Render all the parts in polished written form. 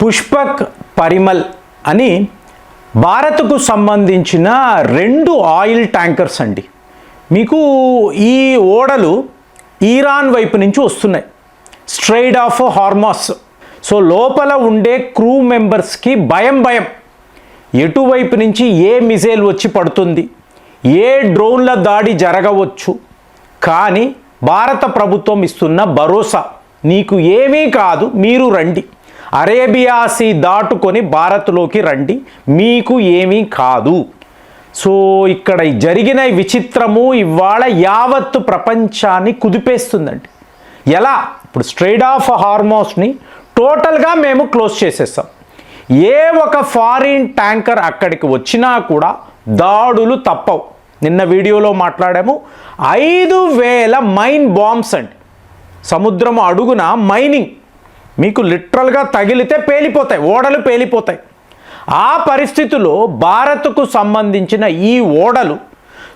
పుష్పక్ పరిమల్ అని భారత్కు సంబంధించిన 2 ఆయిల్ ట్యాంకర్స్ అండి. మీకు ఈ ఓడలు ఇరాన్ వైపు నుంచి వస్తున్నాయి, స్ట్రెయిట్ ఆఫ్ హార్మస్. సో లోపల ఉండే క్రూ మెంబర్స్కి భయం, ఎటువైపు నుంచి ఏ మిసైల్ వచ్చి పడుతుంది, ఏ డ్రోన్ల దాడి జరగవచ్చు. కానీ భారత ప్రభుత్వం ఇస్తున్న భరోసా, నీకు ఏమీ కాదు, మీరు రండి, అరేబియా సీ దాటుకొని భారత్లోకి రండి, మీకు ఏమీ కాదు. సో ఇక్కడ జరిగిన విచిత్రము ఇవాళ యావత్తు ప్రపంచాన్ని కుదిపేస్తుందండి. ఎలా? ఇప్పుడు స్ట్రెయిట్ ఆఫ్ హార్మోస్ని టోటల్గా మేము క్లోజ్ చేసేస్తాం. ఏ ఒక ఫారిన్ ట్యాంకర్ అక్కడికి వచ్చినా కూడా దాడులు తప్పవు. నిన్న వీడియోలో మాట్లాడాము, 5,000 మైన్ బాంబ్స్ అండి. సముద్రం అడుగున మైనింగ్, మీకు లిటరల్గా తగిలితే పేలిపోతాయి, ఓడలు పేలిపోతాయి. ఆ పరిస్థితిలో భారత్కు సంబంధించిన ఈ ఓడలు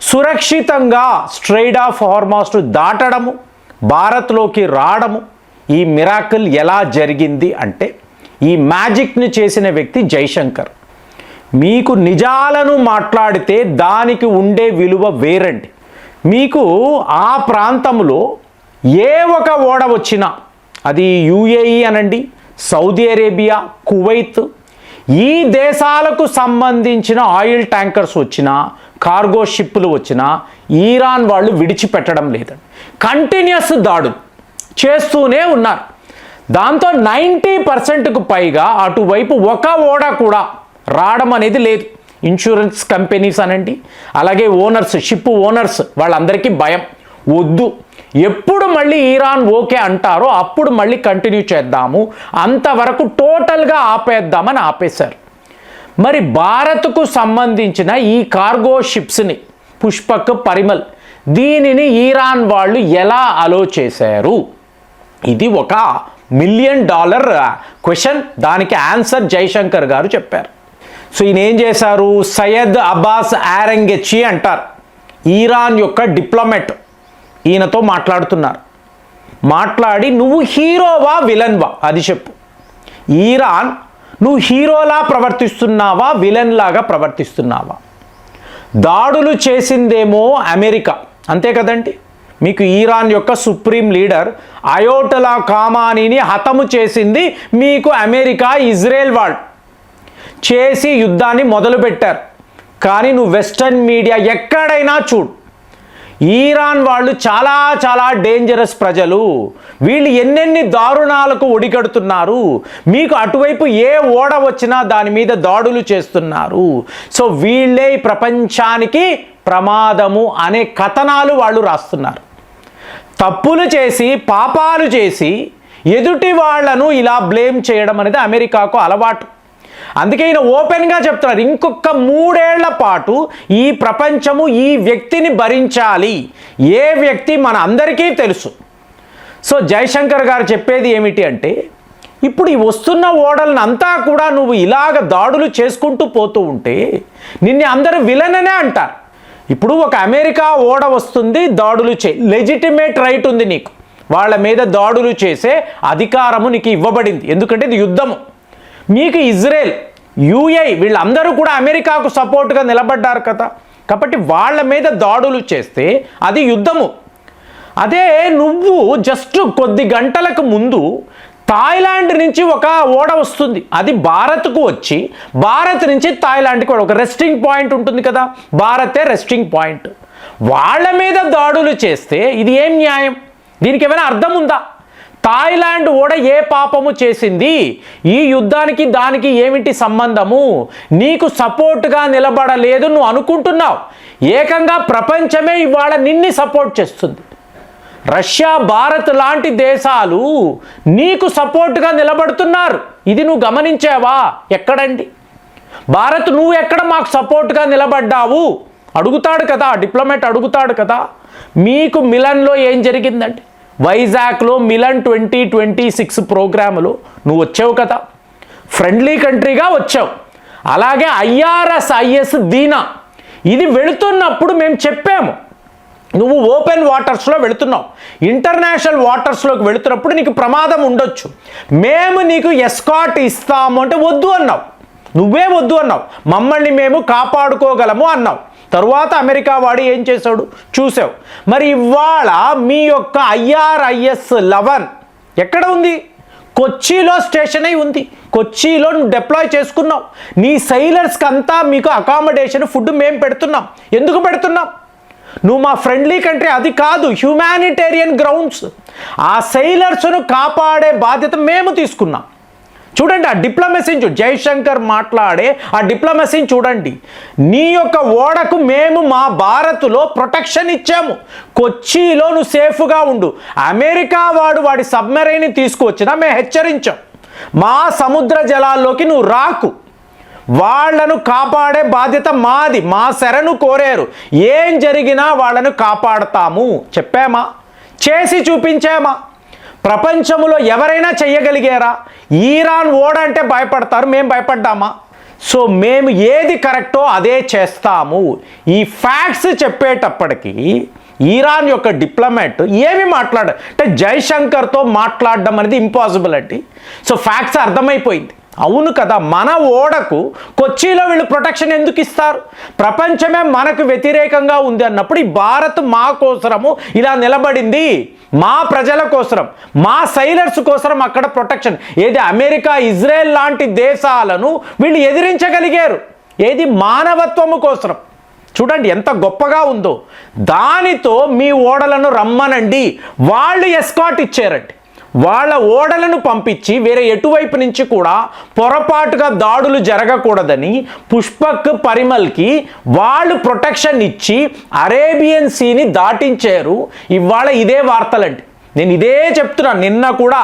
సురక్షితంగా స్ట్రెయిట్ ఆఫ్ హార్మస్ దాటడము, భారత్లోకి రావడము, ఈ మిరాకిల్ ఎలా జరిగింది అంటే ఈ మ్యాజిక్ని చేసిన వ్యక్తి జైశంకర్. మీకు నిజాలను మాట్లాడితే దానికి ఉండే విలువ వేరండి. మీకు ఆ ప్రాంతంలో ఏ ఒక ఓడ వచ్చినా, అది యుఏఈ అనండి, సౌదీ అరేబియా, కువైత్, ఈ దేశాలకు సంబంధించిన ఆయిల్ ట్యాంకర్స్ వచ్చినా, కార్గో షిప్పులు వచ్చినా ఇరాన్ వాళ్ళు విడిచిపెట్టడం లేదండి. కంటిన్యూస్ దాడులు చేస్తూనే ఉన్నారు. దాంతో 90%కు పైగా అటువైపు ఒక ఓడ కూడా రావడం అనేది లేదు. ఇన్సూరెన్స్ కంపెనీస్ అనండి, అలాగే ఓనర్స్, షిప్ ఓనర్స్, వాళ్ళందరికీ భయం, వద్దు, ఎప్పుడు మళ్ళీ ఇరాన్ ఓకే అంటారో అప్పుడు మళ్ళీ కంటిన్యూ చేద్దాము, అంతవరకు టోటల్గా ఆపేద్దామని ఆపేశారు. మరి భారత్కు సంబంధించిన ఈ కార్గో షిప్స్ని, పుష్పక్ పరిమల్, దీనిని ఇరాన్ వాళ్ళు ఎలా అలో చేశారు? ఇది ఒక $1 మిలియన్ క్వశ్చన్. దానికి ఆన్సర్ జైశంకర్ గారు చెప్పారు. సో ఈయన ఏం చేశారు? సయ్యద్ అబ్బాస్ ఆరంగెచ్చి అంటారు, ఇరాన్ యొక్క డిప్లొమాట్. ఈయనతో మాట్లాడుతున్నారు. మాట్లాడి, నువ్వు హీరోవా విలన్వా అది చెప్పు. ఇరాన్, నువ్వు హీరోలా ప్రవర్తిస్తున్నావా, విలన్ లాగా ప్రవర్తిస్తున్నావా? దాడులు చేసిందేమో అమెరికా, అంతే కదండి. మీకు ఇరాన్ యొక్క సుప్రీం లీడర్ అయోటలా ఖామానీని హతము చేసింది మీకు అమెరికా, ఇజ్రాయెల్ వాళ్ళు చేసి యుద్ధాన్ని మొదలుపెట్టారు. కానీ నువ్వు వెస్టర్న్ మీడియా ఎక్కడైనా చూడు, ఇరాన్ వాళ్ళు చాలా చాలా డేంజరస్ ప్రజలు, వీళ్ళు ఎన్నెన్ని దారుణాలకు ఒడిగడుతున్నారు, మీకు అటువైపు ఏ ఓడ వచ్చినా దాని మీద దాడులు చేస్తున్నారు. సో వీళ్ళే ప్రపంచానికి ప్రమాదము అనే కథనాలు వాళ్ళు రాస్తున్నారు. తప్పులు చేసి, పాపాలు చేసి ఎదుటి వాళ్లను ఇలా బ్లేమ్ చేయడం అనేది అమెరికాకు అలవాటు. అందుకే ఈయన ఓపెన్గా చెప్తున్నారు, ఇంకొక 3 ఏళ్ల పాటు ఈ ప్రపంచము ఈ వ్యక్తిని భరించాలి. ఏ వ్యక్తి మన అందరికీ తెలుసు. సో జైశంకర్ గారు చెప్పేది ఏమిటి అంటే, ఇప్పుడు ఈ వస్తున్న ఓడలను అంతా కూడా నువ్వు ఇలాగ దాడులు చేసుకుంటూ పోతూ ఉంటే నిన్ను అందరూ విలన్ అనే అంటారు. ఇప్పుడు ఒక అమెరికా ఓడ వస్తుంది, దాడులు లెజిటిమేట్ రైట్ ఉంది నీకు, వాళ్ళ మీద దాడులు చేసే అధికారము నీకు ఇవ్వబడింది, ఎందుకంటే ఇది యుద్ధము. మీకు ఇజ్రాయెల్, యుఏఈ వీళ్ళందరూ కూడా అమెరికాకు సపోర్ట్గా నిలబడ్డారు కదా, కాబట్టి వాళ్ళ మీద దాడులు చేస్తే అది యుద్ధము. అదే నువ్వు జస్ట్ కొద్ది గంటలకు ముందు థాయిలాండ్ నుంచి ఒక ఓడ వస్తుంది, అది భారత్కు వచ్చి భారత్ నుంచి థాయిలాండ్కి ఒక రెస్టింగ్ పాయింట్ ఉంటుంది కదా, భారతే రెస్టింగ్ పాయింట్, వాళ్ళ మీద దాడులు చేస్తే ఇది ఏం న్యాయం? దీనికి ఏమైనా అర్థం ఉందా? థాయిలాండ్ ఓడ ఏ పాపము చేసింది? ఈ యుద్ధానికి దానికి ఏమిటి సంబంధము? నీకు సపోర్ట్గా నిలబడలేదు నువ్వు అనుకుంటున్నావు, ఏకంగా ప్రపంచమే ఇవాళ నిన్ను సపోర్ట్ చేస్తుంది. రష్యా, భారత్ లాంటి దేశాలు నీకు సపోర్ట్గా నిలబడుతున్నారు. ఇది నువ్వు గమనించావా? ఎక్కడండి భారత్, నువ్వు ఎక్కడ మాకు సపోర్ట్గా నిలబడ్డావు అడుగుతాడు కదా, డిప్లొమాట్ అడుగుతాడు కదా. మీకు మిలన్లో ఏం జరిగిందండి? వైజాగ్లో మిలన్ 2026 ప్రోగ్రాములో నువ్వు వచ్చావు కదా, ఫ్రెండ్లీ కంట్రీగా వచ్చావు. అలాగే IRS, IS దీనా ఇది వెళుతున్నప్పుడు మేము చెప్పాము, నువ్వు ఓపెన్ వాటర్స్లో వెళుతున్నావు, ఇంటర్నేషనల్ వాటర్స్లోకి వెళుతున్నప్పుడు నీకు ప్రమాదం ఉండొచ్చు, మేము నీకు ఎస్కాట్ ఇస్తాము అంటే వద్దు అన్నావు, నువ్వే వద్దు అన్నావు, మమ్మల్ని మేము కాపాడుకోగలము అన్నావు. తరువాత అమెరికా వాడు ఏం చేశాడు చూసావు. మరి ఇవాళ మీ యొక్క IRIS 11 ఎక్కడ ఉంది? కొచ్చిలో స్టేషన్ అయి ఉంది. కొచ్చిలో నువ్వు డిప్లాయ్ చేసుకున్నావు. నీ సైలర్స్కి అంతా మీకు అకామిడేషన్ ఫుడ్ మేము పెడుతున్నాం. ఎందుకు పెడుతున్నాం? నువ్వు మా ఫ్రెండ్లీ కంట్రీ, అది కాదు, హ్యూమానిటేరియన్ గ్రౌండ్స్. ఆ సైలర్స్ను కాపాడే బాధ్యత మేము తీసుకున్నాం. చూడండి ఆ డిప్లొమసీని జైశంకర్ మాట్లాడే ఆ డిప్లొమసీని చూడండి. నీ యొక్క ఓడకు మేము మా భారత్లో ప్రొటెక్షన్ ఇచ్చాము, కొచ్చిలో నువ్వు సేఫ్గా ఉండు. అమెరికా వాడి సబ్మెరైన్ తీసుకువచ్చినా మేము హెచ్చరించాం, మా సముద్ర జలాల్లోకి నువ్వు రాకు, వాళ్లను కాపాడే బాధ్యత మాది, మా శరణు కోరారు, ఏం జరిగినా వాళ్ళను కాపాడతాము చెప్పామా? చేసి చూపించామా? ప్రపంచంలో ఎవరైనా చెయ్యగలిగారా? ఇరాన్ ఓడ అంటే భయపడతారు, మేము భయపడ్డామా? సో మేము ఏది కరెక్టో అదే చేస్తాము. ఈ ఫ్యాక్ట్స్ చెప్పేటప్పటికీ ఇరాన్ యొక్క డిప్లొమాట్ ఏమి అంటే జైశంకర్తో మాట్లాడడం అనేది ఇంపాసిబుల్ అండి. సో ఫ్యాక్ట్స్ అర్థమైపోయింది. అవును కదా, మన ఓడకు కొచ్చిలో వీళ్ళు ప్రొటెక్షన్ ఎందుకు ఇస్తారు? ప్రపంచమే మనకు వ్యతిరేకంగా ఉంది అన్నప్పుడు ఈ భారత్ మా కోసరము ఇలా నిలబడింది, మా ప్రజల కోసరం, మా సైలర్స్ కోసరం అక్కడ ప్రొటెక్షన్. ఏది అమెరికా, ఇజ్రాయెల్ లాంటి దేశాలను వీళ్ళు ఎదిరించగలిగారు, ఏది మానవత్వము కోసరం. చూడండి ఎంత గొప్పగా ఉందో. దానితో మీ ఓడలను రమ్మనండి, వాళ్ళు ఎస్కాట్ ఇచ్చారండి. వాళ్ళ ఓడలను పంపించి వేరే ఎటువైపు నుంచి కూడా పొరపాటుగా దాడులు జరగకూడదని పుష్పక్ పరిమల్కి వాళ్ళు ప్రొటెక్షన్ ఇచ్చి అరేబియన్ సీని దాటించారు. ఇవాళ ఇదే వార్తలండి, నేను ఇదే చెప్తున్నాను. నిన్న కూడా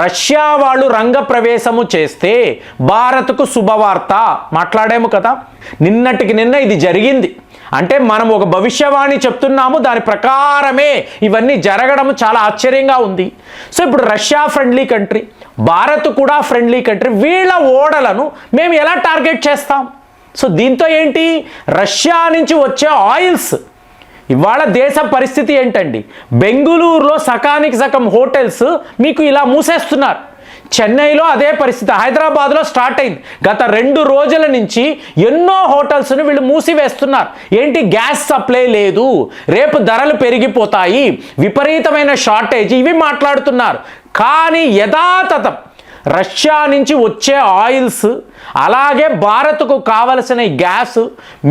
రష్యా వాళ్ళు రంగప్రవేశము చేస్తే భారత్కు శుభవార్త మాట్లాడాము కదా. నిన్నటికి నిన్న ఇది జరిగింది. అంటే మనం ఒక భవిష్యవాణి చెప్తున్నాము, దాని ప్రకారమే ఇవన్నీ జరగడం చాలా ఆశ్చర్యంగా ఉంది. సో ఇప్పుడు రష్యా ఫ్రెండ్లీ కంట్రీ, భారత్ కూడా ఫ్రెండ్లీ కంట్రీ, వీళ్ళ ఓడలను మేము ఎలా టార్గెట్ చేస్తాం? సో దీంతో ఏంటి, రష్యా నుంచి వచ్చే ఆయిల్స్, ఇవాళ దేశ పరిస్థితి ఏంటండి? బెంగుళూరులో సకానికి సగం హోటల్స్ మీకు ఇలా మూసేస్తున్నారు. చెన్నైలో అదే పరిస్థితి, హైదరాబాద్లో స్టార్ట్ అయింది. గత 2 రోజుల నుంచి ఎన్నో హోటల్స్ను వీళ్ళు మూసివేస్తున్నారు. ఏంటి, గ్యాస్ సప్లై లేదు, రేపు ధరలు పెరిగిపోతాయి, విపరీతమైన షార్టేజ్, ఇవి మాట్లాడుతున్నారు. కానీ యథాతథం రష్యా నుంచి వచ్చే ఆయిల్స్, అలాగే భారత్కు కావలసిన గ్యాస్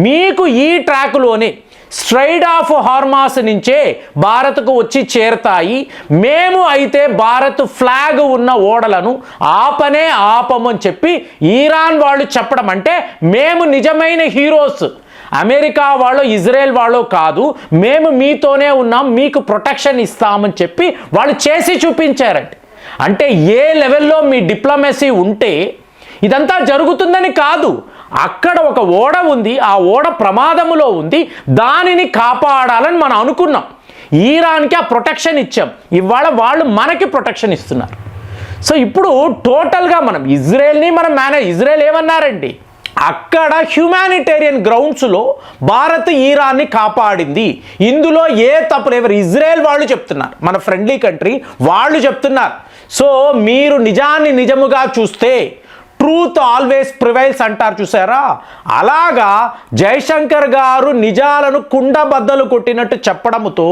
మీకు ఈ ట్రాక్లోనే స్ట్రైట్ ఆఫ్ హార్మాస్ నుంచే భారత్కు వచ్చి చేరతాయి. మేము అయితే భారత్ ఫ్లాగ్ ఉన్న ఓడలను ఆపమని చెప్పి ఇరాన్ వాళ్ళు చెప్పడం, అంటే మేము నిజమైన హీరోస్, అమెరికా వాళ్ళు ఇజ్రాయెల్ వాళ్ళు కాదు, మేము మీతోనే ఉన్నాం, మీకు ప్రొటెక్షన్ ఇస్తామని చెప్పి వాళ్ళు చేసి చూపించారండి. అంటే ఏ లెవెల్లో మీ డిప్లొమసీ ఉంటే ఇదంతా జరుగుతుందని కాదు. అక్కడ ఒక ఓడ ఉంది, ఆ ఓడ ప్రమాదములో ఉంది, దానిని కాపాడాలని మనం అనుకున్నాం. ఇరాన్కి ఆ ప్రొటెక్షన్ ఇచ్చాం, ఇవాళ వాళ్ళు మనకి ప్రొటెక్షన్ ఇస్తున్నారు. సో ఇప్పుడు టోటల్గా మనం ఇజ్రాయెల్ని ఇజ్రాయెల్ ఏమన్నారండి, అక్కడ హ్యూమానిటేరియన్ గ్రౌండ్స్లో భారత్ ఇరాన్ని కాపాడింది, ఇందులో ఏ తప్పు లేదు. ఇజ్రాయెల్ వాళ్ళు చెప్తున్నారు, మన ఫ్రెండ్లీ కంట్రీ వాళ్ళు చెప్తున్నారు. సో మీరు నిజాన్ని నిజముగా చూస్తే ట్రూత్ ఆల్వేస్ ప్రివైల్స్ అంటారు చూసారా, అలాగా జైశంకర్ గారు నిజాలను కుండబద్దలు కొట్టినట్టు చెప్పడంతో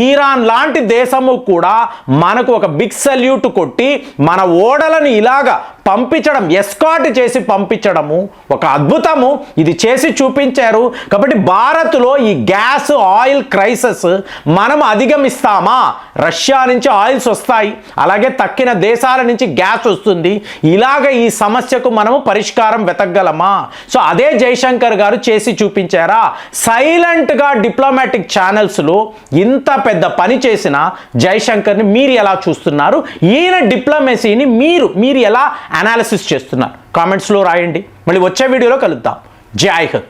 ఇరాన్ లాంటి దేశము కూడా మనకు ఒక బిగ్ సల్యూట్ కొట్టి మన ఓడలను ఇలాగా పంపించడం, ఎస్కాట్ చేసి పంపించడము ఒక అద్భుతము. ఇది చేసి చూపించారు. కాబట్టి భారత్లో ఈ గ్యాస్ ఆయిల్ క్రైసిస్ మనం అధిగమిస్తామా? రష్యా నుంచి ఆయిల్స్ వస్తాయి, అలాగే తక్కిన దేశాల నుంచి గ్యాస్ వస్తుంది. ఇలాగ ఈ సమస్యకు మనము పరిష్కారం వెతకగలమా? సో అదే జైశంకర్ గారు చేసి చూపించారా? సైలెంట్గా డిప్లొమాటిక్ ఛానల్స్లో ఇంత పెద్ద పని చేసిన జైశంకర్ని మీరు ఎలా చూస్తున్నారు? ఈయన డిప్లొమసీని మీరు ఎలా అనాలిసిస్ చేస్తున్నారు? కామెంట్స్లో రాయండి. మళ్ళీ వచ్చే వీడియోలో కలుద్దాం. జై హింద్.